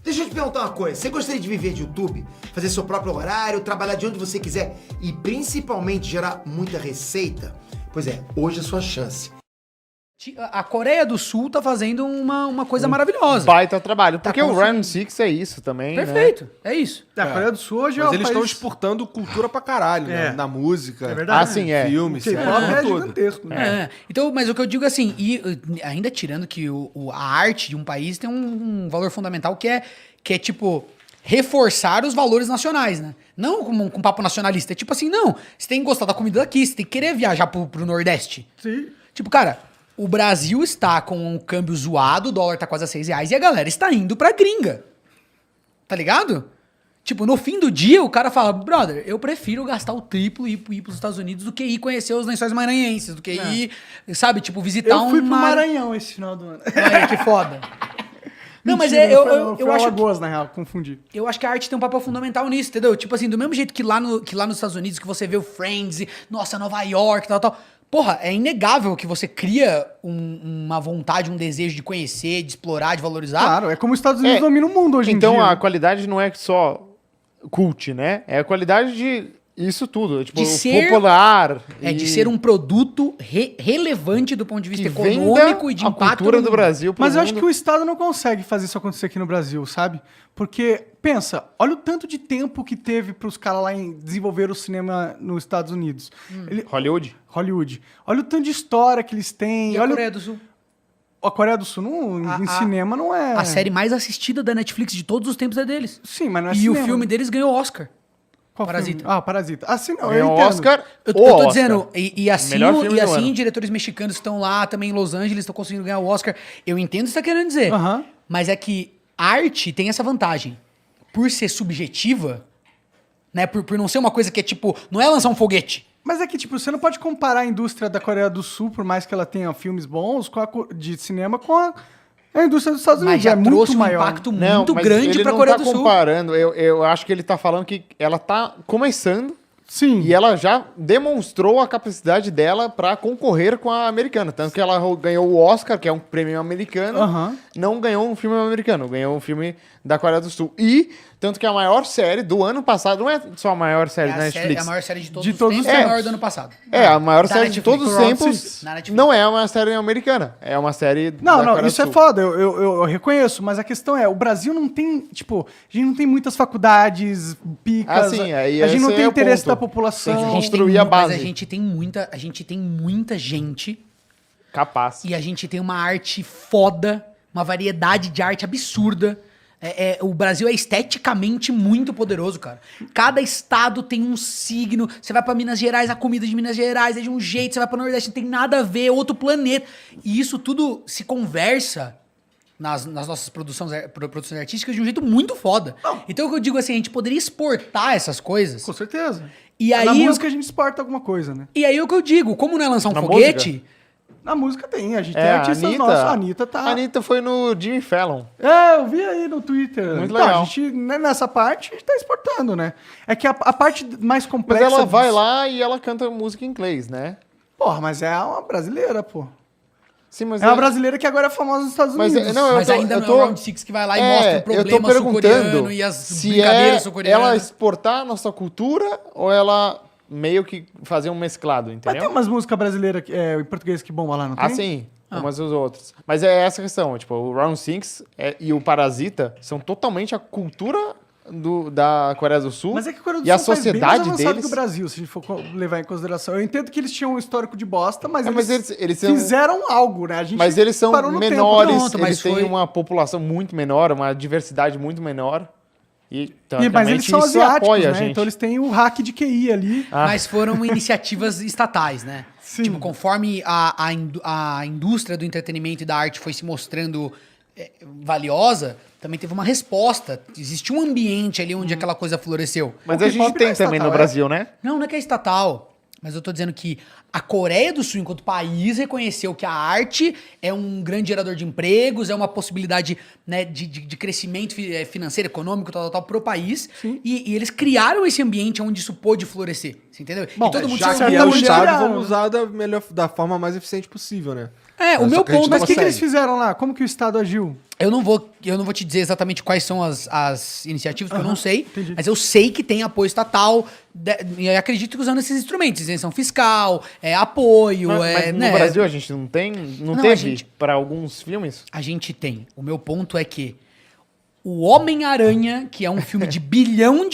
Deixa eu te perguntar uma coisa. Você gostaria de viver de YouTube? Fazer seu próprio horário, trabalhar de onde você quiser e principalmente gerar muita receita? Pois é, hoje é a sua chance. A Coreia do Sul tá fazendo uma coisa maravilhosa. Baita trabalho. Porque o conseguindo. Round Six é isso também, Perfeito, é isso. A Coreia do Sul hoje Mas é eles um estão país... exportando cultura pra caralho, né? Na música. É verdade. Ah, sim, é. Filme, O série, K-pop é tudo. gigantesco, né? Então, mas o que eu digo assim, e ainda tirando que a arte de um país tem um valor fundamental que é tipo, reforçar os valores nacionais, né? Não com papo nacionalista. É tipo assim, não, você tem que gostar da comida daqui, você tem que querer viajar pro Nordeste. Sim. Tipo, cara, o Brasil está com o câmbio zoado, o dólar tá quase a R$6 e a galera está indo pra gringa. Tá ligado? Tipo, no fim do dia, o cara fala, brother, eu prefiro gastar o triplo e ir pros Estados Unidos do que ir conhecer os Lençóis Maranhenses, do que ir, sabe, tipo, visitar Eu fui pro uma... Maranhão esse final do ano. Olha, que foda. Não, mas Mentira, eu foi acho Alagoas, na real, confundi. eu acho que a arte tem um papel fundamental nisso, entendeu? Tipo assim, do mesmo jeito que lá nos Estados Unidos, que você vê o Friends, e, nossa, Nova York, tal. Porra, é inegável que você cria uma vontade, um desejo de conhecer, de explorar, de valorizar. Claro, é como os Estados Unidos É, dominam o mundo hoje em dia. Então a qualidade não é só cult, né? É a qualidade de isso tudo. Tipo, De ser- popular. De ser um produto relevante do ponto de vista que venda econômico e de a impacto cultura no do mundo. Brasil pro Mas eu acho mundo. que o Estado não consegue fazer isso acontecer aqui no Brasil, sabe? Porque, pensa, olha o tanto de tempo que teve pros caras lá em desenvolver o cinema nos Estados Unidos. Hollywood? Hollywood. Olha o tanto de história que eles têm. E a olha Coreia do Sul? A Coreia do Sul em cinema não é... A série mais assistida da Netflix de todos os tempos é deles. Sim, mas não é E cinema. o filme deles ganhou Oscar. Qual Parasita. filme? Ah, Parasita. Ah, sim, não, É eu o entendo. Oscar. Eu o tô Oscar. dizendo, e assim, Melhor filme do ano. diretores mexicanos que estão lá também em Los Angeles, estão conseguindo ganhar o Oscar. Eu entendo o que você tá querendo dizer. Aham. Mas é que a arte tem essa vantagem. Por ser subjetiva, né? Por não ser uma coisa que é tipo, não é lançar um foguete. Mas é que, tipo, você não pode comparar a indústria da Coreia do Sul, por mais que ela tenha filmes bons de cinema, com a indústria dos Estados Mas Unidos. já É muito trouxe um maior. impacto Não, muito mas grande ele pra não Coreia tá do Sul. comparando. Eu acho que ele tá falando que ela tá começando Sim. e ela já demonstrou a capacidade dela pra concorrer com a americana. Tanto que ela ganhou o Oscar, que é um prêmio americano, Aham. não ganhou um filme americano, ganhou um filme da Coreia do Sul. E, tanto que a maior série do ano passado, não é só a maior série da Netflix. É a maior série de todos De os todos tempos os e a tempos. maior do ano passado. É, a maior Da série de Netflix. todos os Round tempos Six. Na Netflix. não é uma série americana, é uma série Não, da não, Coreia isso do é Sul. foda, eu reconheço, mas a questão é, o Brasil não tem, tipo, a gente não tem muitas faculdades, picas, Ah, sim, aí a gente não esse tem é o interesse ponto. da população. Tem que A gente construir a base. Mas a gente tem muita gente Capaz. e a gente tem uma arte foda, uma variedade de arte absurda. O Brasil é esteticamente muito poderoso, cara. Cada estado tem um signo. Você vai pra Minas Gerais, a comida de Minas Gerais é de um jeito. Você vai pra Nordeste, não tem nada a ver, é outro planeta. E isso tudo se conversa nas nossas produções artísticas de um jeito muito foda. Então, o que eu digo assim, a gente poderia exportar essas coisas. Com certeza. E aí Na eu- música a gente exporta alguma coisa, né? E aí o que eu digo, como não é lançar um Na foguete... Na música tem, a gente É, tem a artistas Anitta, nossos. A Anitta tá... A Anitta foi no Jimmy Fallon. É, eu vi aí no Twitter. Muito Então, legal. a gente, né, nessa parte, a gente tá exportando, né? É que a parte mais Mas complexa... ela vai lá e ela canta música em inglês, né? Porra, mas é uma brasileira, pô. Sim, mas É uma brasileira que agora é famosa nos Estados Mas, Unidos. não, eu Mas tô- ainda eu não tô- é o Round Six que vai lá e mostra o problema eu tô perguntando sul-coreano e as se brincadeiras é sul-coreanas. ela exportar a nossa cultura ou ela meio que fazer um mesclado, Mas tem entendeu? umas músicas brasileiras em português que bomba lá, não tem? Ah, sim. Umas e os outros. Mas é essa a questão. Tipo, o Round Six e o Parasita são totalmente a cultura da Coreia do Sul Mas é que a Coreia do e a Sul tá bem mais sociedade avançado deles. que o Brasil, se a gente for levar em consideração. Eu entendo que eles tinham um histórico de bosta, mas, É, mas eles são- fizeram algo, né? A gente Mas eles são parou no tempo. menores, Pronto, mas eles têm foi- uma população muito menor, uma diversidade muito menor. E, Mas eles são isso asiáticos, apoia né? a gente. Então eles têm o hack de QI ali. Mas foram iniciativas estatais, né? Sim. Tipo, conforme a indústria do entretenimento e da arte foi se mostrando valiosa, também teve uma resposta. Existiu um ambiente ali onde aquela coisa floresceu. Mas O a gente K-pop tem não é também estatal, no é? Brasil, né? Não é que é estatal. Mas eu tô dizendo que a Coreia do Sul, enquanto país, reconheceu que a arte é um grande gerador de empregos, é uma possibilidade, né, de crescimento financeiro, econômico, tal, pro país. E eles criaram esse ambiente onde isso pôde florescer. Você entendeu? Bom, e todo mundo Já tinha que é certa o mulher Estado, era- vamos usar da forma mais eficiente possível, né? o Só meu que a gente ponto não Mas o que consegue. eles fizeram lá? Como que o Estado agiu? Eu não vou te dizer exatamente quais são as iniciativas, porque eu não sei, mas eu sei que tem apoio estatal, e eu acredito que usando esses instrumentos, isenção fiscal, apoio, Mas no né? Brasil a gente não tem, não Não, a teve gente- para alguns filmes? A gente tem. O meu ponto é que o Homem-Aranha, que é um filme de $1 bilhão,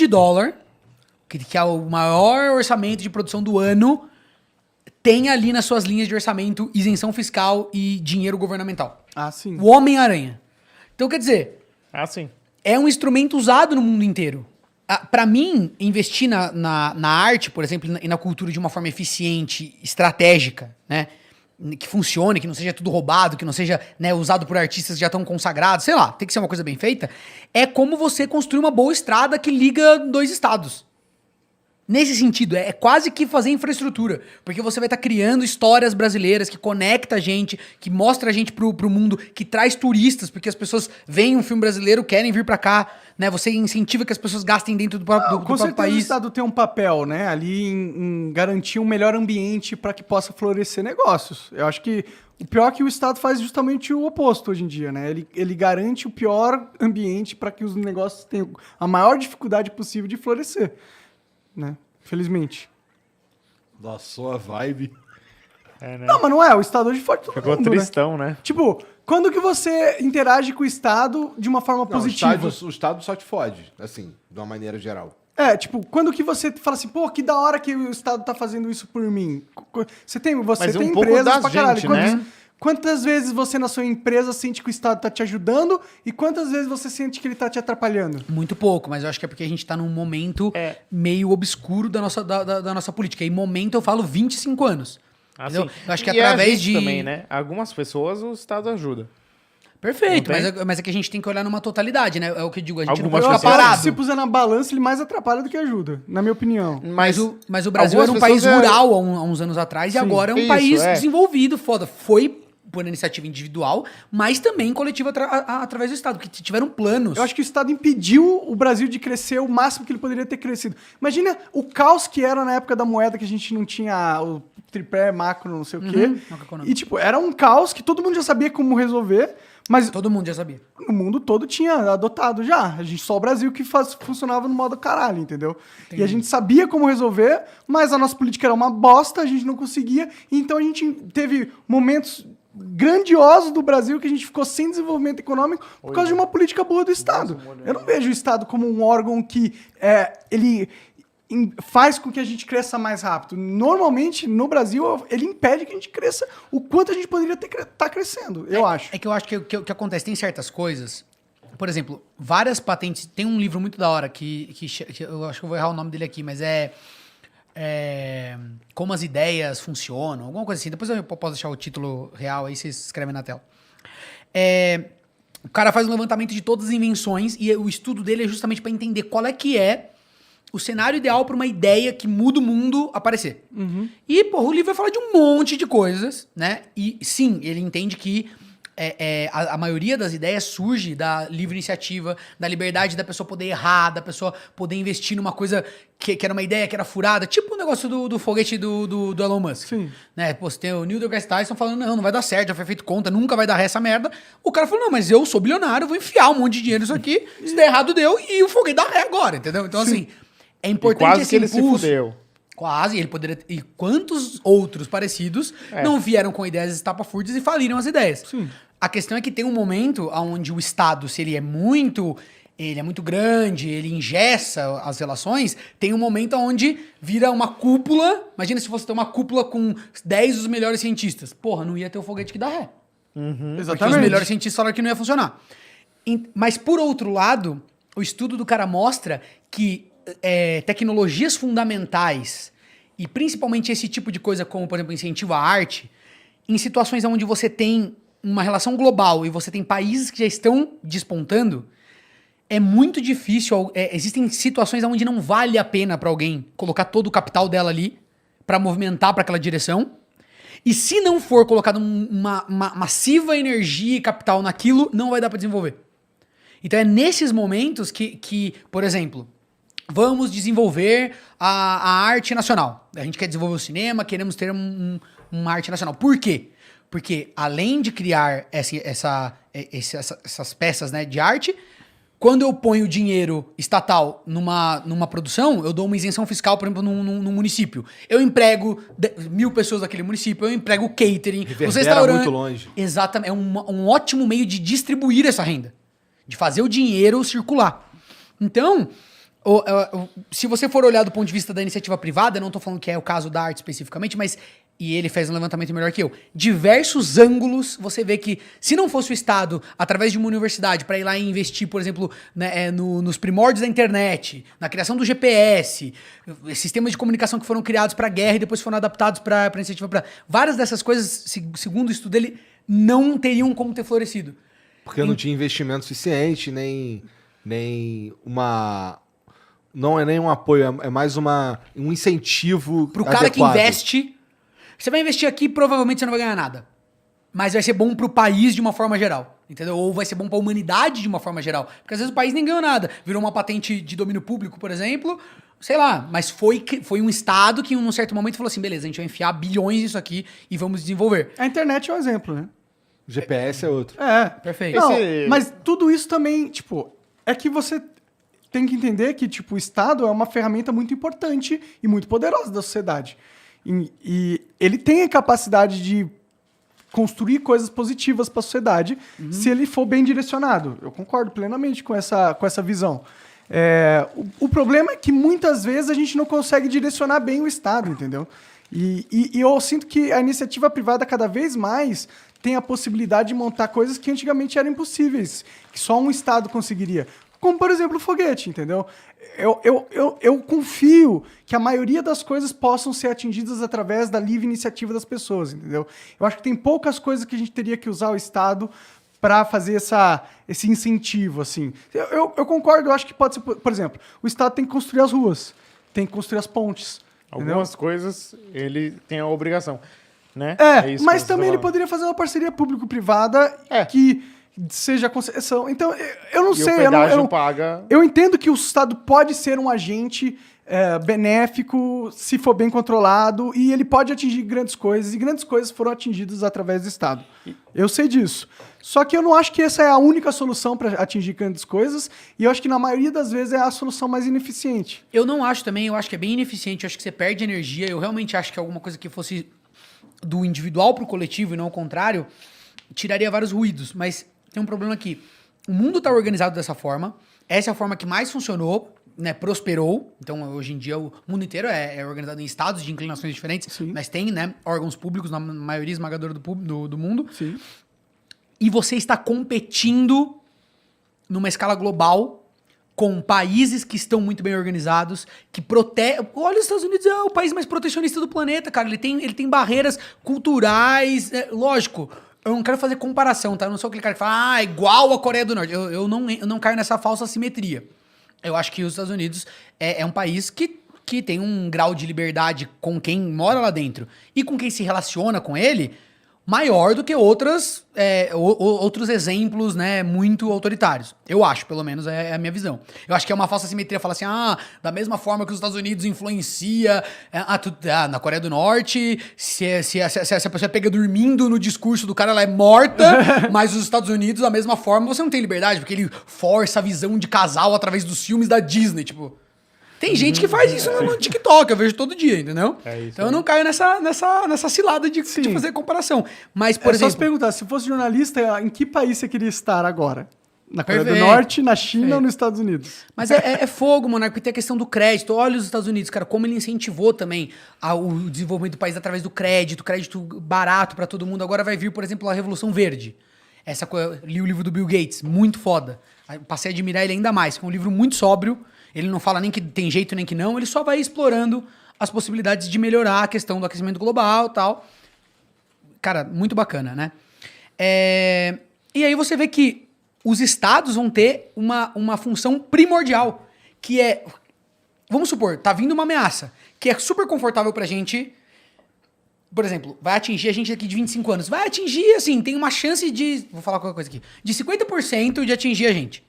que é o maior orçamento de produção do ano, tem ali nas suas linhas de orçamento isenção fiscal e dinheiro governamental. Ah, sim. O Homem-Aranha. Então, quer dizer, Ah, sim. é um instrumento usado no mundo inteiro. Pra mim, investir na arte, por exemplo, e na cultura de uma forma eficiente, estratégica, né? Que funcione, que não seja tudo roubado, que não seja, né, usado por artistas que já estão consagrados, sei lá, tem que ser uma coisa bem feita. É como você construir uma boa estrada que liga 2 estados. Nesse sentido, é quase que fazer infraestrutura. Porque você vai estar criando histórias brasileiras que conecta a gente, que mostra a gente pro mundo, que traz turistas, porque as pessoas veem um filme brasileiro, querem vir pra cá, né? Você incentiva que as pessoas gastem dentro do Com próprio certeza o país. Estado tem um papel, né, ali em garantir um melhor ambiente para que possa florescer negócios. Eu acho que o pior é que o Estado faz justamente o oposto hoje em dia, né? Ele garante o pior ambiente para que os negócios tenham a maior dificuldade possível de florescer, né? Felizmente. Nossa, sua vibe. É, né? Não, mas não é. O Estado hoje fode todo Ficou mundo, né? tristão, né? Tipo, quando que você interage com o Estado de uma forma Não, positiva? o Estado só te fode, assim, de uma maneira geral. Tipo, quando que você fala assim, pô, que da hora que o Estado tá fazendo isso por mim? Você tem Mas um tem pouco empresas da pra caralho. gente, né? Quantas vezes você na sua empresa sente que o Estado tá te ajudando e quantas vezes você sente que ele tá te atrapalhando? Muito pouco, mas eu acho que é porque a gente tá num momento meio obscuro da nossa política. E momento eu falo 25 anos. Assim, Entendeu? Eu acho que e a através gente de... também, né? Algumas pessoas o Estado ajuda. Perfeito, Não tem? mas é que a gente tem que olhar numa totalidade, né? É o que eu digo, a gente Algumas não pode ficar pessoas- parado. Se puser na balança, ele mais atrapalha do que ajuda, na minha opinião. Mas o Brasil era um algumas país pessoas rural há uns anos atrás e agora é um isso, país é. desenvolvido, foda. Foi por iniciativa individual, mas também coletiva através do Estado, que tiveram planos. Eu acho que o Estado impediu o Brasil de crescer o máximo que ele poderia ter crescido. Imagina o caos que era na época da moeda, que a gente não tinha o tripé, macro, não sei o quê. macroeconômico. E, tipo, era um caos que todo mundo já sabia como resolver, mas Todo mundo já sabia. o mundo todo tinha adotado já. A gente só o Brasil que funcionava no modo caralho, entendeu? E a gente sabia como resolver, mas a nossa política era uma bosta, a gente não conseguia. Então a gente teve momentos grandiosos do Brasil que a gente ficou sem desenvolvimento econômico por causa de uma política boa do Estado. Eu não vejo o Estado como um órgão que ele faz com que a gente cresça mais rápido. Normalmente, no Brasil, ele impede que a gente cresça o quanto a gente poderia estar crescendo, eu acho. É que eu acho que o que acontece, tem certas coisas. Por exemplo, várias patentes. Tem um livro muito da hora que eu acho que eu vou errar o nome dele aqui, mas é Como as Ideias Funcionam, alguma coisa assim. Depois eu posso deixar o título real aí, vocês escrevem na tela. O cara faz um levantamento de todas as invenções e o estudo dele é justamente para entender qual é que é o cenário ideal para uma ideia que muda o mundo aparecer. E, porra, o livro vai falar de um monte de coisas, né? E, sim, ele entende que a maioria das ideias surge da livre iniciativa, da liberdade da pessoa poder errar, da pessoa poder investir numa coisa que era uma ideia que era furada, tipo o negócio do foguete do Elon Musk. Sim. Né? Pô, você tem o Neil deGrasse Tyson falando, não vai dar certo, já foi feito conta, nunca vai dar ré essa merda. O cara falou, não, mas eu sou bilionário, vou enfiar um monte de dinheiro nisso aqui, se der errado deu, e o foguete dá ré agora, entendeu? Então, assim, é E importante quase esse que ele se impulso. fudeu. Quase, ele poderia. E quantos outros parecidos não vieram com ideias estapafúrdias e faliram as ideias? Sim. A questão é que tem um momento onde o Estado, se ele é muito grande, ele engessa as relações, tem um momento onde vira uma cúpula. Imagina se fosse ter uma cúpula com 10 dos melhores cientistas. Porra, não ia ter o foguete que dá ré. Porque os melhores cientistas falaram que não ia funcionar. Mas, por outro lado, o estudo do cara mostra que tecnologias fundamentais, e principalmente esse tipo de coisa como, por exemplo, incentivo à arte, em situações onde você tem uma relação global e você tem países que já estão despontando, é muito difícil. Existem situações onde não vale a pena para alguém colocar todo o capital dela ali para movimentar para aquela direção. E se não for colocado uma massiva energia e capital naquilo, não vai dar para desenvolver. Então é nesses momentos que, por exemplo, vamos desenvolver a arte nacional. A gente quer desenvolver o cinema, queremos ter uma arte nacional. Por quê? Porque além de criar essas peças, né, de arte, quando eu ponho dinheiro estatal numa produção, eu dou uma isenção fiscal, por exemplo, num município. Eu emprego 1.000 pessoas daquele município, eu emprego catering, os Reverbera restaurantes. muito longe. Exatamente. É um ótimo meio de distribuir essa renda. De fazer o dinheiro circular. Então, se você for olhar do ponto de vista da iniciativa privada, eu não estou falando que é o caso da arte especificamente, mas, e ele fez um levantamento melhor que eu, diversos ângulos, você vê que se não fosse o Estado, através de uma universidade, para ir lá e investir, por exemplo, né, nos primórdios da internet, na criação do GPS, sistemas de comunicação que foram criados para a guerra e depois foram adaptados para a iniciativa privada, várias dessas coisas, segundo o estudo dele, não teriam como ter florescido. Porque não tinha investimento suficiente, nem uma... Não é nem um apoio, é mais um incentivo Pro cara que investe, você vai investir aqui, provavelmente você não vai ganhar nada. Mas vai ser bom pro país de uma forma geral, entendeu? Ou vai ser bom pra humanidade de uma forma geral. Porque às vezes o país nem ganhou nada. Virou uma patente de domínio público, por exemplo, sei lá. Mas foi um Estado que, em um certo momento, falou assim, beleza, a gente vai enfiar bilhões nisso aqui e vamos desenvolver. A internet é um exemplo, né? O GPS é outro. É. Perfeito. Não, mas tudo isso também, tipo, é que você tem que entender que, tipo, o Estado é uma ferramenta muito importante e muito poderosa da sociedade. E ele tem a capacidade de construir coisas positivas para a sociedade se ele for bem direcionado. Eu concordo plenamente com essa visão. O problema é que muitas vezes a gente não consegue direcionar bem o Estado, entendeu? E eu sinto que a iniciativa privada cada vez mais tem a possibilidade de montar coisas que antigamente eram impossíveis, que só um Estado conseguiria. Como, por exemplo, o foguete, entendeu? Eu confio que a maioria das coisas possam ser atingidas através da livre iniciativa das pessoas, entendeu? Eu acho que tem poucas coisas que a gente teria que usar o Estado para fazer esse incentivo, assim. Eu concordo, eu acho que pode ser... Por exemplo, o Estado tem que construir as ruas, tem que construir as pontes. Algumas coisas ele tem a obrigação, né? Isso Mas que você também tá ele falando. poderia fazer uma parceria público-privada que seja concessão. Então, eu não E sei. o pedágio paga... Eu entendo que o Estado pode ser um agente benéfico se for bem controlado e ele pode atingir grandes coisas e grandes coisas foram atingidas através do Estado. Eu sei disso. Só que eu não acho que essa é a única solução para atingir grandes coisas e eu acho que na maioria das vezes é a solução mais ineficiente. Eu não acho também, eu acho que é bem ineficiente, eu acho que você perde energia, eu realmente acho que alguma coisa que fosse do individual pro coletivo e não o contrário, tiraria vários ruídos, mas tem um problema aqui. O mundo está organizado dessa forma, essa é a forma que mais funcionou, né, prosperou. Então, hoje em dia, o mundo inteiro é organizado em estados de inclinações diferentes, Sim. mas tem, né, órgãos públicos na maioria esmagadora do mundo. Sim. E você está competindo numa escala global com países que estão muito bem organizados, que protegem... Olha, os Estados Unidos é o país mais protecionista do planeta, cara. Ele tem barreiras culturais, lógico... Eu não quero fazer comparação, tá? Eu não sou aquele cara que fala, igual a Coreia do Norte. Eu não caio nessa falsa simetria. Eu acho que os Estados Unidos é um país que tem um grau de liberdade com quem mora lá dentro e com quem se relaciona com ele maior do que outros exemplos, né, muito autoritários. Eu acho, pelo menos, é a minha visão. Eu acho que é uma falsa simetria falar assim, da mesma forma que os Estados Unidos influencia na Coreia do Norte, se a pessoa pega dormindo no discurso do cara, ela é morta, mas os Estados Unidos, da mesma forma, você não tem liberdade, porque ele força a visão de casal através dos filmes da Disney, tipo... Tem gente que faz isso no TikTok, eu vejo todo dia, entendeu? Então eu não caio nessa cilada de fazer comparação. Mas, por exemplo... Só se perguntar, se fosse jornalista, em que país você queria estar agora? Na Coreia do Perfeito. Norte, na China ou nos Estados Unidos? Mas é fogo, Monarca, porque tem a questão do crédito. Olha os Estados Unidos, cara, como ele incentivou também o desenvolvimento do país através do crédito barato pra todo mundo. Agora vai vir, por exemplo, a Revolução Verde. Li o livro do Bill Gates, muito foda. Passei a admirar ele ainda mais, que é um livro muito sóbrio. Ele não fala nem que tem jeito nem que não, ele só vai explorando as possibilidades de melhorar a questão do aquecimento global e tal. Cara, muito bacana, né? E aí você vê que os estados vão ter uma função primordial, que é... Vamos supor, tá vindo uma ameaça, que é super confortável pra gente... Por exemplo, vai atingir a gente aqui de 25 anos. Vai atingir, assim, tem uma chance de... Vou falar qualquer coisa aqui. De 50% de atingir a gente.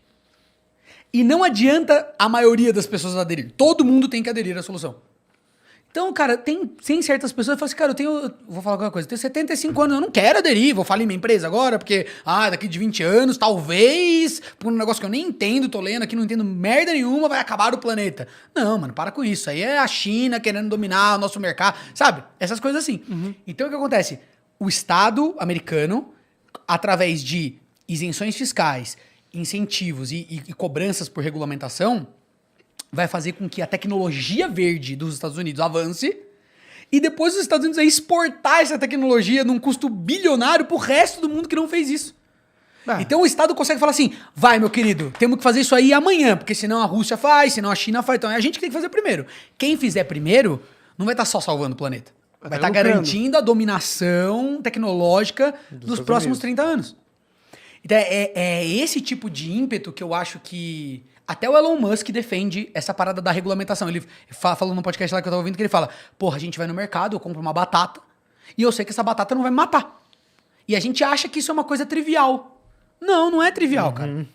E não adianta a maioria das pessoas aderir. Todo mundo tem que aderir à solução. Então, cara, tem certas pessoas que falam assim, cara, vou falar alguma coisa, eu tenho 75 anos, eu não quero aderir, vou falir minha empresa agora, porque, daqui de 20 anos, talvez, por um negócio que eu nem entendo, tô lendo aqui, não entendo merda nenhuma, vai acabar o planeta. Não, mano, para com isso. Aí é a China querendo dominar o nosso mercado, sabe? Essas coisas assim. Então, o que acontece? O Estado americano, através de isenções fiscais, incentivos e cobranças por regulamentação, vai fazer com que a tecnologia verde dos Estados Unidos avance e depois os Estados Unidos vai exportar essa tecnologia num custo bilionário pro resto do mundo que não fez isso. Então o Estado consegue falar assim, vai, meu querido, temos que fazer isso aí amanhã, porque senão a Rússia faz, senão a China faz, então é a gente que tem que fazer primeiro. Quem fizer primeiro não vai estar só salvando o planeta, vai estar garantindo a dominação tecnológica dos próximos 30 anos. Então é esse tipo de ímpeto que eu acho que... Até o Elon Musk defende essa parada da regulamentação. Ele falou no podcast lá que eu tava ouvindo que ele fala, porra, a gente vai no mercado, eu compro uma batata e eu sei que essa batata não vai me matar. E a gente acha que isso é uma coisa trivial. Não é trivial, cara.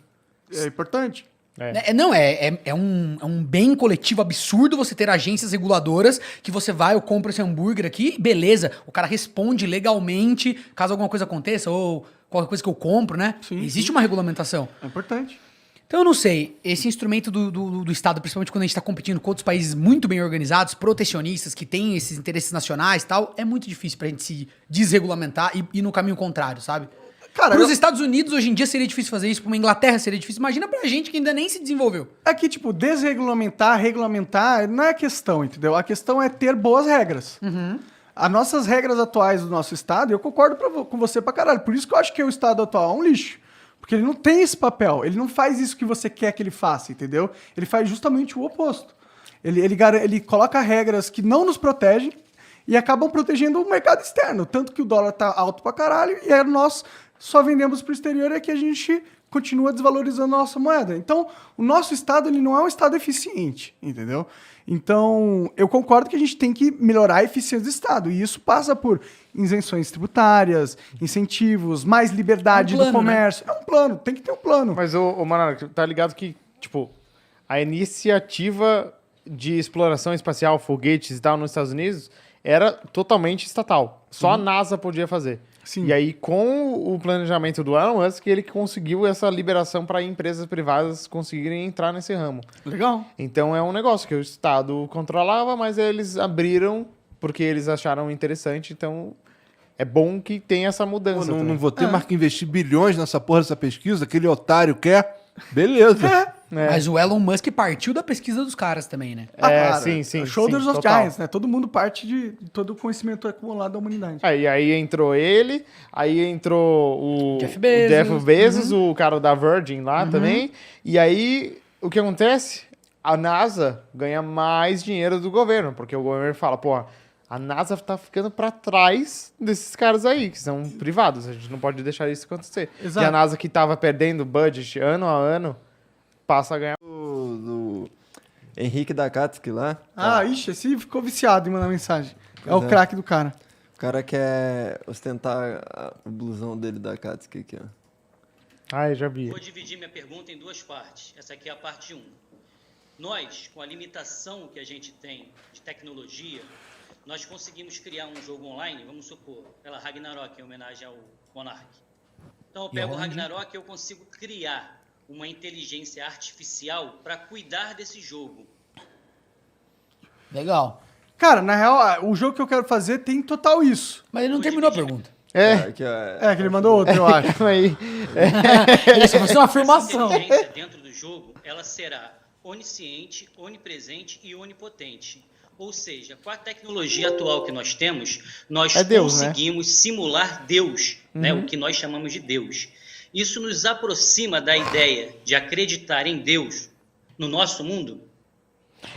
É importante. É um bem coletivo absurdo você ter agências reguladoras que você vai, eu compro esse hambúrguer aqui, beleza, o cara responde legalmente caso alguma coisa aconteça ou qualquer coisa que eu compro, né? Sim, Existe uma regulamentação. É importante. Então eu não sei, esse instrumento do Estado, principalmente quando a gente está competindo com outros países muito bem organizados, protecionistas, que têm esses interesses nacionais e tal, é muito difícil pra gente se desregulamentar e ir no caminho contrário, sabe? Cara, Para os Estados Unidos, hoje em dia, seria difícil fazer isso. Para uma Inglaterra, seria difícil. Imagina pra gente que ainda nem se desenvolveu. É que, tipo, desregulamentar, regulamentar, não é a questão, entendeu? A questão é ter boas regras. As nossas regras atuais do nosso Estado, eu concordo com você pra caralho. Por isso que eu acho que o Estado atual é um lixo. Porque ele não tem esse papel. Ele não faz isso que você quer que ele faça, entendeu? Ele faz justamente o oposto. Ele coloca regras que não nos protegem e acabam protegendo o mercado externo. Tanto que o dólar tá alto pra caralho e aí nós só vendemos pro exterior e aqui a gente continua desvalorizando a nossa moeda. Então, o nosso Estado ele não é um Estado eficiente, entendeu? Então, eu concordo que a gente tem que melhorar a eficiência do Estado. E isso passa por isenções tributárias, incentivos, mais liberdade do comércio. Né? É um plano, tem que ter um plano. Mas, Monarca, tá ligado que, tipo, a iniciativa de exploração espacial, foguetes e tal, nos Estados Unidos, era totalmente estatal. Só a NASA podia fazer. Sim. E aí, com o planejamento do Elon Musk, ele conseguiu essa liberação para empresas privadas conseguirem entrar nesse ramo. Legal. Então, é um negócio que o Estado controlava, mas eles abriram porque eles acharam interessante. Então, é bom que tenha essa mudança. Pô, não também. vou ter mais que investir bilhões nessa porra dessa pesquisa, aquele otário quer. Beleza. Mas o Elon Musk partiu da pesquisa dos caras também, né? Claro. sim. Shoulders sim, of total. Giants, né? Todo mundo parte de todo o conhecimento acumulado da humanidade. E aí entrou ele, aí entrou o Jeff Bezos. Jeff Bezos, o cara da Virgin lá também. E aí, o que acontece? A NASA ganha mais dinheiro do governo, porque o governo fala, pô, a NASA tá ficando pra trás desses caras aí, que são privados, a gente não pode deixar isso acontecer. Exato. E a NASA que tava perdendo budget ano a ano, passa a ganhar. Do Henrique Dakatsuki lá. Ixi, esse ficou viciado em mandar mensagem. É Pois o é. craque do cara. O cara quer ostentar o blusão dele da Akatsuki aqui, ó. Eu já vi. Vou dividir minha pergunta em duas partes. Essa aqui é a parte 1. Nós, com a limitação que a gente tem de tecnologia, nós conseguimos criar um jogo online, vamos supor, pela Ragnarok, em homenagem ao Monark. Então eu pego o Ragnarok e eu consigo criar uma inteligência artificial para cuidar desse jogo. Legal. Cara, na real, o jogo que eu quero fazer tem total isso. Mas ele não terminou a pergunta. Aqui, ó, É, que ele mandou outro, eu acho. Aí, Ele só fez uma Essa afirmação. inteligência dentro do jogo, ela será onisciente, onipresente e onipotente. Ou seja, com a tecnologia atual que nós temos, nós É Deus, né? conseguimos simular Deus, né? O que nós chamamos de Deus. Isso nos aproxima da ideia de acreditar em Deus no nosso mundo?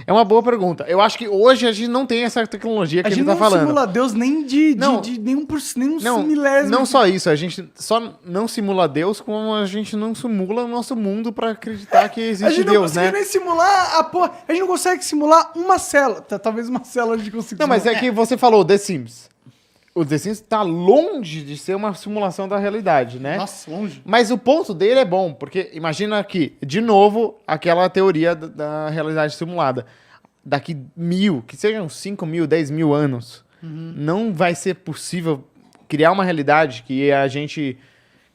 é uma boa pergunta. Eu acho que hoje a gente não tem essa tecnologia que A ele gente tá não falando. simula Deus nem de Não. nenhum Não, milésimo. não só isso, a gente só não simula Deus, como a gente não simula o nosso mundo pra acreditar que A existe gente não Deus, consegue né? nem simular a porra. A gente não consegue simular uma célula. Talvez uma célula a gente consiga Não, mas simular. é que você falou The Sims. O The Sims tá longe de ser uma simulação da realidade, né? Nossa, longe. Mas o ponto dele é bom, porque imagina aqui, de novo, aquela teoria da realidade simulada. daqui que sejam 5 mil, 10 mil anos, não vai ser possível criar uma realidade que a gente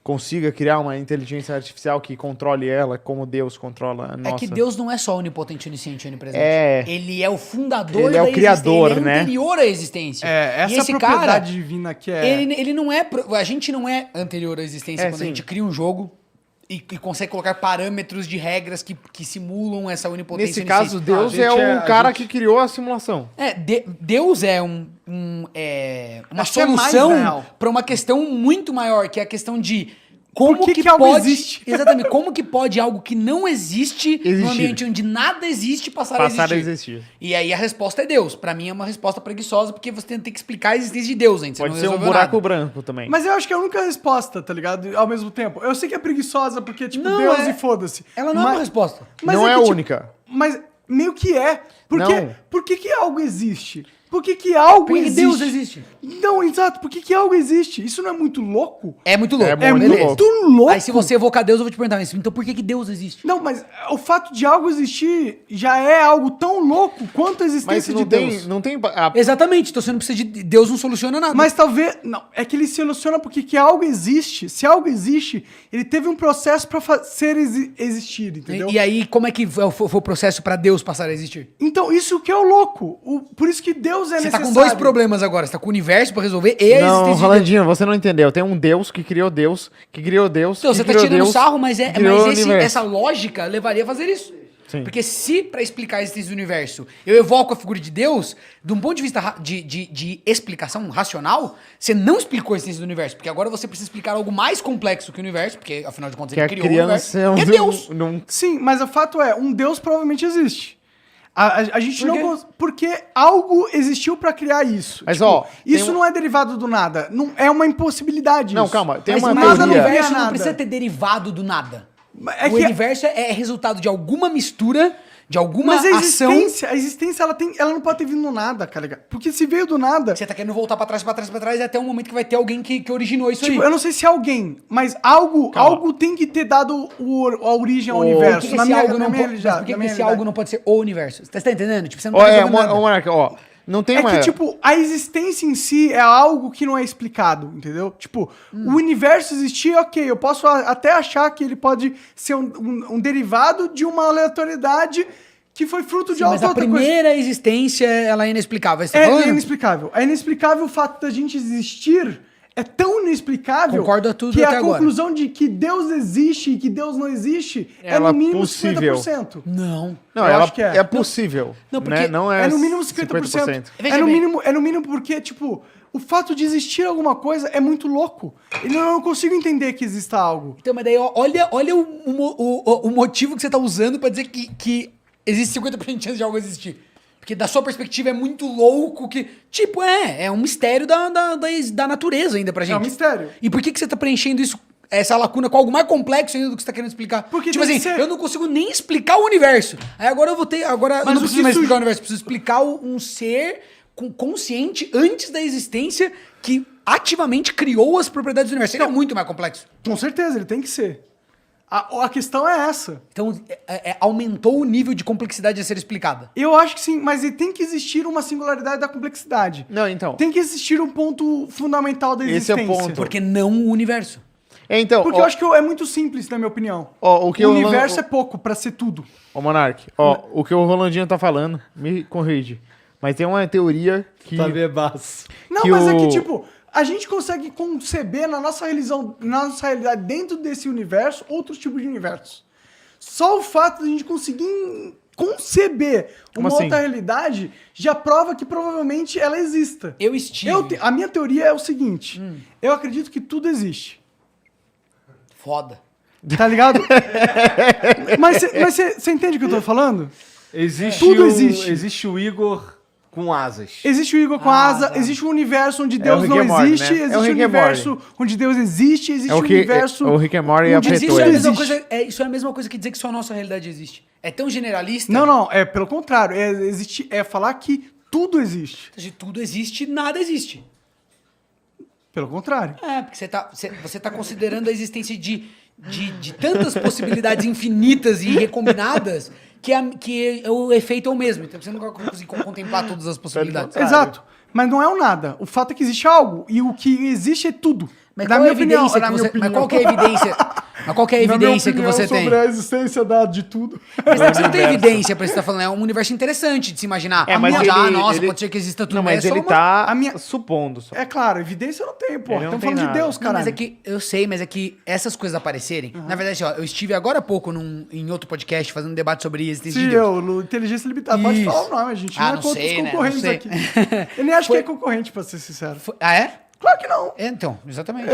consiga criar uma inteligência artificial que controle ela como Deus controla a nossa. É que Deus não é só onipotente, onisciente, onipresente. É. Ele é o fundador Ele é o da criador, existência, ele é né? anterior à existência. Essa e esse propriedade cara, divina que é... ele não é... A gente não é anterior à existência quando sim. a gente cria um jogo e consegue colocar parâmetros de regras que simulam essa onipotência. Nesse onisciente. caso, Deus gente é o é- cara que criou a simulação. Deus é uma Acho que é mais solução real. para uma questão muito maior, que é a questão de como Por que pode... algo existe? Exatamente, como que pode algo que não existe Existir. num ambiente onde nada existe passar a Passar a existir. existir. E aí a resposta é Deus. Pra mim é uma resposta preguiçosa, porque você tem que explicar a existência de Deus antes. Pode você ser não um resolveu buraco nada. branco também. Mas eu acho que é a única resposta, tá ligado? Ao mesmo tempo. Eu sei que é preguiçosa, porque, tipo, Não, Deus é- e foda-se. Ela não é Mas- uma resposta. mas Não é que, a tipo, única. Mas meio que é. Não. Por que algo existe? Por que algo Por que existe? Deus existe? Não, exato. Por que algo existe? Isso não é muito louco? É muito louco. É muito beleza. louco. Muito louco. Aí se você evocar Deus, eu vou te perguntar, mas então por que Deus existe? Não, mas o fato de algo existir já é algo tão louco quanto a Mas existência não de tem, Deus. não tem Exatamente, então você não precisa de... Deus não soluciona nada. Mas talvez. Não, é que ele se soluciona porque que algo existe. Se algo existe, ele teve um processo pra existir, entendeu? E aí, como é que foi o processo pra Deus passar a existir? Então, isso que é o louco. Por isso que Deus é Você necessário. tá com dois problemas agora. Você tá com o universo pra resolver e a Não, existência de Deus. Rolandinho, você não entendeu. Tem um Deus que criou Deus, que criou Deus, Então, que você tá criou tirando Deus, sarro, mas, que criou o universo. essa lógica levaria a fazer isso. Sim. Porque se, pra explicar a existência do universo, eu evoco a figura de Deus, de um ponto de vista de explicação racional, você não explicou a existência do universo. Porque agora você precisa explicar algo mais complexo que o universo, porque afinal de contas Que ele a criou o universo. criança Que é Deus. não- Sim, mas o fato é, um Deus provavelmente existe. A gente Por quê? não... Porque algo existiu pra criar isso. Mas, ó, tem isso não é derivado do nada. Não, é uma impossibilidade Não, isso. calma, tem Mas uma nada no teoria. universo Nada. não precisa ter derivado do nada. É o que- universo é resultado de alguma mistura, de alguma Mas ação. a existência ela não pode ter vindo do nada, cara. Porque se veio do nada... Você tá querendo voltar pra trás, pra trás, pra trás, até um momento que vai ter alguém que originou isso Tipo, aí. eu não sei se é alguém, mas algo tem que ter dado a origem ao Por universo. que que na esse minha, algo na não minha pode, religião- mas por que na que minha esse realidade. algo não pode ser o universo? Você tá entendendo? Tipo, você não Ó, tá é, resolvendo nada. Monarca, ó. Não tem É uma... que, tipo, a existência em si é algo que não é explicado, entendeu? Tipo, o universo existir, ok, eu posso até achar que ele pode ser um derivado de uma aleatoriedade que foi fruto de Sim, mas a outra coisa. primeira existência, ela é inexplicável. Você tá É falando? inexplicável. É inexplicável o fato da gente existir. É tão inexplicável Concordo a tudo que até a agora. conclusão de que Deus existe e que Deus não existe é Ela no mínimo possível. 50%. Não. Não, eu ela acho que é. é possível. Não, porque né? Não é, É no mínimo 50%. Veja É no, bem. mínimo porque, tipo, o fato de existir alguma coisa é muito louco. Eu não consigo entender que exista algo. Então, mas daí, ó, olha o motivo que você tá usando pra dizer que existe 50% de chance de algo existir. Porque da sua perspectiva é muito louco que... Tipo, é um mistério da natureza ainda pra gente. É um mistério. E por que você tá preenchendo isso, essa lacuna com algo mais complexo ainda do que você tá querendo explicar? Porque tipo tem assim, que ser- eu não consigo nem explicar o universo. Aí agora eu vou ter... Agora eu Mas não o preciso que mais surge- explicar o universo. Eu preciso explicar um ser consciente antes da existência que ativamente criou as propriedades do universo. Ele é muito mais complexo. Com certeza, ele tem que ser. A questão é essa. Então, aumentou o nível de complexidade a ser explicada. Eu acho que sim, mas ele tem que existir uma singularidade da complexidade. Não, então. Tem que existir um ponto fundamental da Esse é o existência. ponto. Porque não o universo. Então, Porque eu acho que é muito simples, na minha opinião. ó, o que o o universo Roland- é pouco pra ser tudo. Ô, Monark, ó, o que o Rolandinho tá falando, me corrige. Mas tem uma teoria que... Tá bebaço. Não, Que mas é o- que, tipo, a gente consegue conceber na nossa realidade, dentro desse universo, outros tipos de universos. Só o fato de a gente conseguir conceber Como uma assim? outra realidade já prova que provavelmente ela exista. Eu estive. A minha teoria é o seguinte: eu acredito que tudo existe. Foda. Tá ligado? Mas você entende o que eu tô falando? Existe Tudo o, existe. Existe o Igor com asas. Existe o Igor com asa, existe um universo onde Deus Rick não and Morty, existe, né? É o existe um Rick and universo onde Deus existe, existe É o um que universo... o Rick and Morty e a onde Mas isso é, a Pretória. mesma existe. coisa, isso é a mesma coisa que dizer que só a nossa realidade existe. É tão generalista. Não, é pelo contrário, é falar que tudo existe. Se tudo existe, nada existe. Pelo contrário. É, porque você tá considerando a existência de tantas possibilidades infinitas e recombinadas que o efeito é o mesmo. Então você nunca consegue contemplar todas as possibilidades. Exato. Mas não é o nada. O fato é que existe algo. E o que existe é tudo. Mas Na qual é a minha opinião, evidência na que minha você... opinião. Mas qual que é a evidência? Mas qual que é a Na minha evidência que opinião você tem? sobre a existência de tudo. Mas você não tem evidência pra você estar falando. É um universo interessante de se imaginar. Mas Nossa, ele- pode ser que exista tudo. Não, mas é só ele uma- tá a minha- supondo só. É claro, evidência eu não tenho, pô. Ele não Estamos tem falando de nada. Deus, Não, caralho. mas é que eu sei, mas é que essas coisas aparecerem. Na verdade, assim, ó, eu estive agora há pouco em outro podcast fazendo um debate sobre a existência de Sim, Deus. no Inteligência Limitada. Pode Isso. falar o nome, a gente. Ah, Não é não contra sei, os né? concorrentes Não sei. aqui. Eu nem acho que é concorrente, pra ser sincero. Ah, é? Claro que não. É, então, exatamente.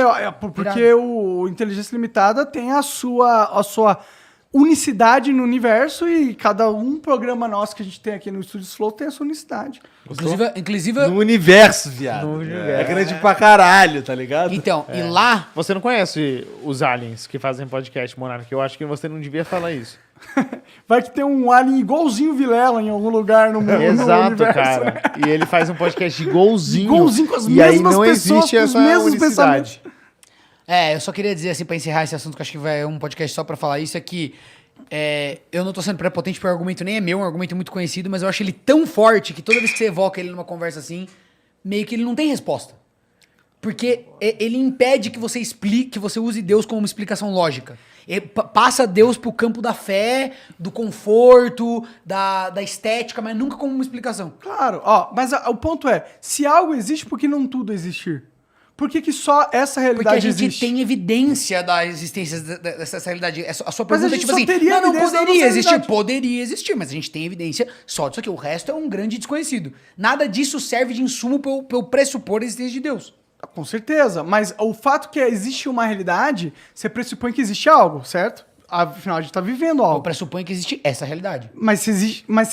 Porque o Inteligência Limitada tem a sua unicidade no universo e cada um programa nosso que a gente tem aqui no Estúdios Flow tem a sua unicidade. Inclusive, No universo, viado. No universo. É grande pra caralho, tá ligado? então, e lá, Você não conhece os aliens que fazem podcast, Monark? Eu acho que você não devia falar isso. Vai que tem um alien igualzinho Vilela em algum lugar no mundo. Exato, universo. cara. E ele faz um podcast igualzinho. Igualzinho, com as e aí mesmas não pessoas, existe com os essa mesmos unicidade. eu só queria dizer assim, pra encerrar esse assunto, que eu acho que vai um podcast só pra falar isso, é que eu não tô sendo prepotente porque o argumento nem é meu, é um argumento muito conhecido, mas eu acho ele tão forte que toda vez que você evoca ele numa conversa assim, meio que ele não tem resposta. Porque ele impede que você explique, que você use Deus como uma explicação lógica. Passa Deus pro campo da fé, do conforto, da estética, mas nunca como uma explicação. Claro, mas o ponto é, se algo existe, por que não tudo existir? Por que só essa Porque realidade a gente existe? tem evidência da existência dessa realidade. A sua Mas a pergunta é gente tipo só assim, teria não evidência da poderia nossa existir. realidade. Poderia existir, mas a gente tem evidência só disso aqui. O resto é um grande desconhecido. Nada disso serve de insumo pra eu pressupor a existência de Deus. Com certeza, mas o fato que existe uma realidade, você pressupõe que existe algo, certo? Afinal, a gente tá vivendo Eu algo. pressuponho que existe essa realidade. Mas se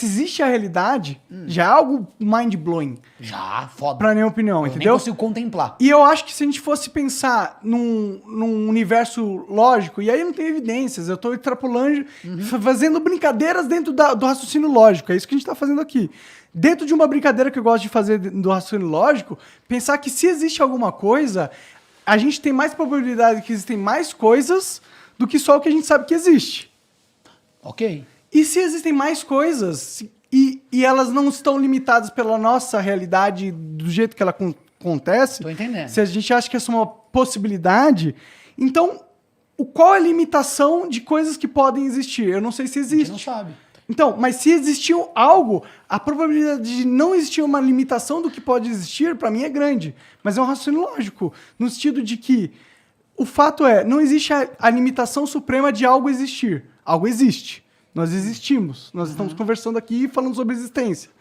existe a realidade, já é algo mind-blowing, Já, foda. pra minha opinião, Eu nem entendeu? consigo contemplar. E eu acho que se a gente fosse pensar num universo lógico, e aí não tem evidências, eu tô extrapolando, fazendo brincadeiras dentro do raciocínio lógico, é isso que a gente tá fazendo aqui. Dentro de uma brincadeira que eu gosto de fazer do raciocínio lógico, pensar que se existe alguma coisa, a gente tem mais probabilidade de que existem mais coisas do que só o que a gente sabe que existe. Ok. E se existem mais coisas e elas não estão limitadas pela nossa realidade do jeito que ela acontece, Tô entendendo. se a gente acha que essa é uma possibilidade, então qual é a limitação de coisas que podem existir? Eu não sei se A gente existe. não sabe. Então, mas se existiu algo, a probabilidade de não existir uma limitação do que pode existir, para mim, é grande. Mas é um raciocínio lógico, no sentido de que o fato é, não existe a limitação suprema de algo existir. Algo existe. Nós existimos. Nós estamos conversando aqui falando sobre existência.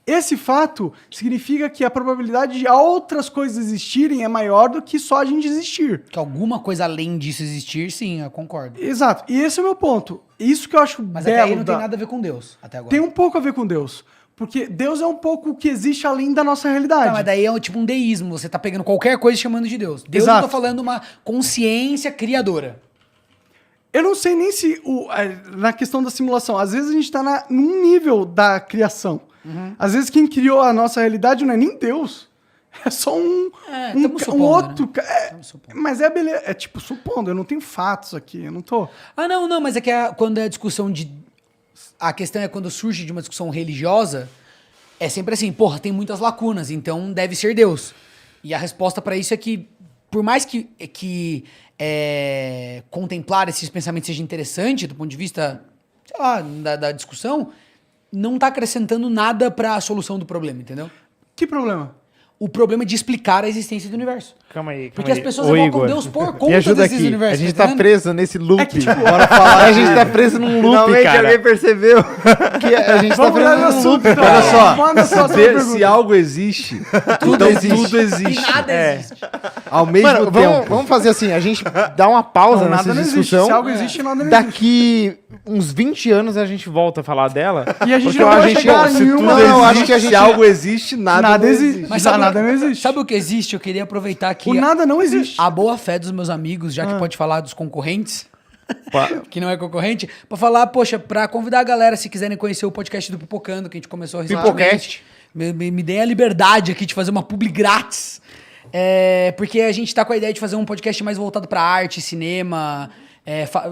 Esse fato significa que a probabilidade de outras coisas existirem é maior do que só a gente existir. Que alguma coisa além disso existir, sim, eu concordo. Exato. E esse é o meu ponto. Isso que eu acho Mas belo até aí não tem da- nada a ver com Deus, até agora. Tem um pouco a ver com Deus. Porque Deus é um pouco o que existe além da nossa realidade. Tá, mas daí é tipo um deísmo. Você tá pegando qualquer coisa e chamando de Deus. Deus, Exato. eu tô falando uma consciência criadora. Eu não sei nem se na questão da simulação, às vezes a gente tá num nível da criação. Às vezes quem criou a nossa realidade não é nem Deus. É só tamo supondo, outro. né? Tamo supondo. Mas é beleza. É tipo, supondo, eu não tenho fatos aqui, eu não tô. Ah, não, mas é que quando é discussão de... A questão é quando surge de uma discussão religiosa, é sempre assim, porra, tem muitas lacunas, então deve ser Deus. E a resposta pra isso é que, por mais que contemplar esses pensamentos seja interessante do ponto de vista, sei lá, da discussão, não tá acrescentando nada pra solução do problema, entendeu? Que problema? O problema de explicar a existência do universo. Calma aí, calma Porque as aí. pessoas Ô, evocam Igor, Deus por me conta ajuda desses aqui. universos. A gente tá tá entendendo? preso nesse loop. É que, tipo, Bora falar. A gente tá preso num loop, Finalmente cara. alguém percebeu. Que a gente tá Vamos preso mudar de num assunto, loop, então. cara. Olha só, Manda só a sua se pergunta. algo existe, tudo existe. E nada É. existe. Ao mesmo Mano, tempo. vamos fazer assim, a gente dá uma pausa Não, nessa nada não existe. discussão. Se algo existe, nada não existe. Daqui uns 20 anos a gente volta a falar dela. E a gente porque não a vai gente, chegar a se nenhuma- tudo Não, existe, acho que a gente... Se algo existe, nada, Nada não existe. Mas Já sabe, nada não existe. Sabe o que existe? Eu queria aproveitar aqui O nada não existe. a boa fé dos meus amigos, já que pode falar dos concorrentes, Pá. que não é concorrente, pra falar, poxa, pra convidar a galera, se quiserem conhecer o podcast do Pipocando, que a gente começou recentemente. Pipocast. Me deem a liberdade aqui de fazer uma publi grátis. Porque a gente tá com a ideia de fazer um podcast mais voltado pra arte, cinema,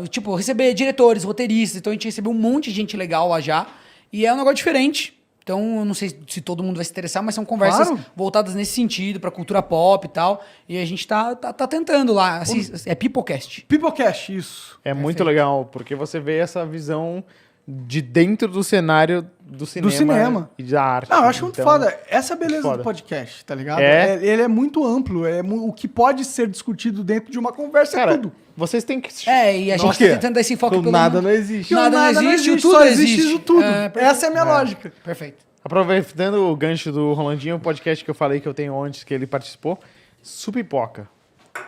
tipo, receber diretores, roteiristas. Então a gente recebeu um monte de gente legal lá já. E é um negócio diferente. Então, eu não sei se todo mundo vai se interessar, mas são conversas Claro. voltadas nesse sentido, pra cultura pop e tal. E a gente tá tentando lá. É Peoplecast. Peoplecast, isso. É muito legal, porque você vê essa visão de dentro do cenário do cinema, e da arte. Não, eu acho muito Então, foda. Essa é a beleza foda. do podcast, tá ligado? É. Ele é muito amplo. O que pode ser discutido dentro de uma conversa é Cara, tudo. vocês têm que... E a gente Por quê? tá tentando dar esse foco Porque nada não existe. Nada não existe, o tudo só existe. existe o tudo. Perfeito. Essa é a minha lógica. Perfeito. Aproveitando o gancho do Rolandinho, o podcast que eu falei que eu tenho antes que ele participou, Supipoca,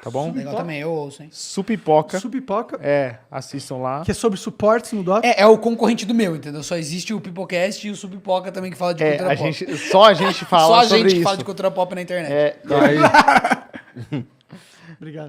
tá bom? Legal também, eu ouço, hein? Supipoca. Supipoca, Assistam lá. que é sobre suportes no Dota. É o concorrente do meu, entendeu? Só existe o Peoplecast e o Subpipoca também que fala de cultura A pop. só a gente fala Só a sobre gente que isso. fala de cultura pop na internet. É, Aí, Obrigado.